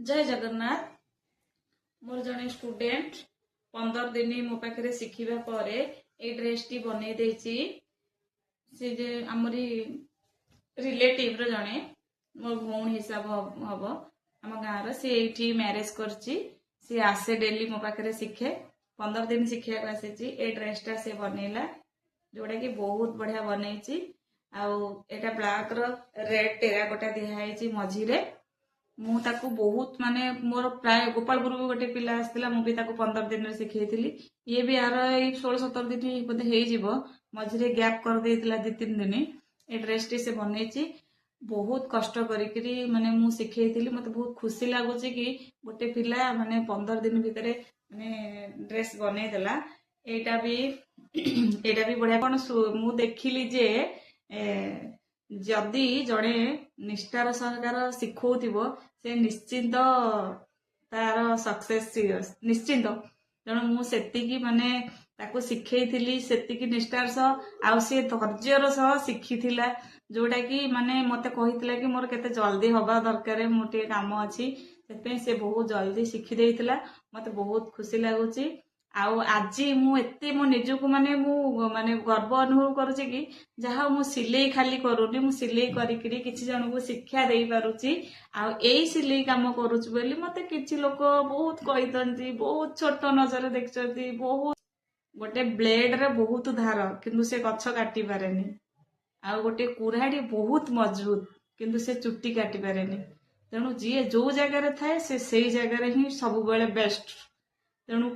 जय जगन्नाथ। मोर जने स्टूडेंट 15 दिन मो पाखे शिखा पर ये ड्रेस टी बनई देछि। से जे आमरी रिलेटिव रो जने मो भौणी हिसाब हम आम गाँव सी ये मैरेज कर आसे डेली मो पाखे शिखे 15 दिन शिखा आसी। ए ड्रेसटा से बनैला जोड़ा कि बहुत बढ़िया बनई। आटा ब्लैक रेड टेराकोटा दिखाई मझीरे मुझे बहुत माने मोर प्राय गोपालपुर भी गोटे पिला आसला मुझे 15 दिन शिखई। ये भी यार 16-17 दिन बोधे हो मझे गैप कर देला 2-3 दिन। ये ड्रेस टी से बनई बहुत कष्ट करी माने मु शिखई मत बहुत खुशी लगुच कि गोटे पिला माने 15 दिन भितर माने ड्रेस बनई देला। एटा भी बढ़िया कौन मु देखिली जे जदि जड़े निष्ठार सहकार शिखौथिबो से निश्चिंत तार सक्सेस निश्चिंत। तेणु मुझे माने ताको शिखई सेतिकी निष्ठार सह आउ सी धैर्यर सह शिखिथिला जोटा कि माने मते कहिथिला कि मोर केते जल्दी हवा दरकार मोटे काम अछि से बहुत जल्दी शिखी देइथिला। मते बहुत खुशी लागुची। आउ आज मुझे मो निजक माने माने गर्व अनुभव करुचे कि जहाँ मु सिलाई खाली करूनी मु सिलाई करी किछि जन को शिक्षा दे पारुची। आउ एई सिलाई काम करूची बोली मते किछि लोक बहुत कहितंती बहुत छोट नजर देखचंती। बहुत गोटे ब्लेड रे बहुत धार किंतु से गछ काटी पारेनी। आउ गोटे कुराड़ी बहुत मजबूत किंतु से चुट्टी काटी पारेनी। तेणु जी जो जगार थाए से जगार ही सब बेस्ट। तेणु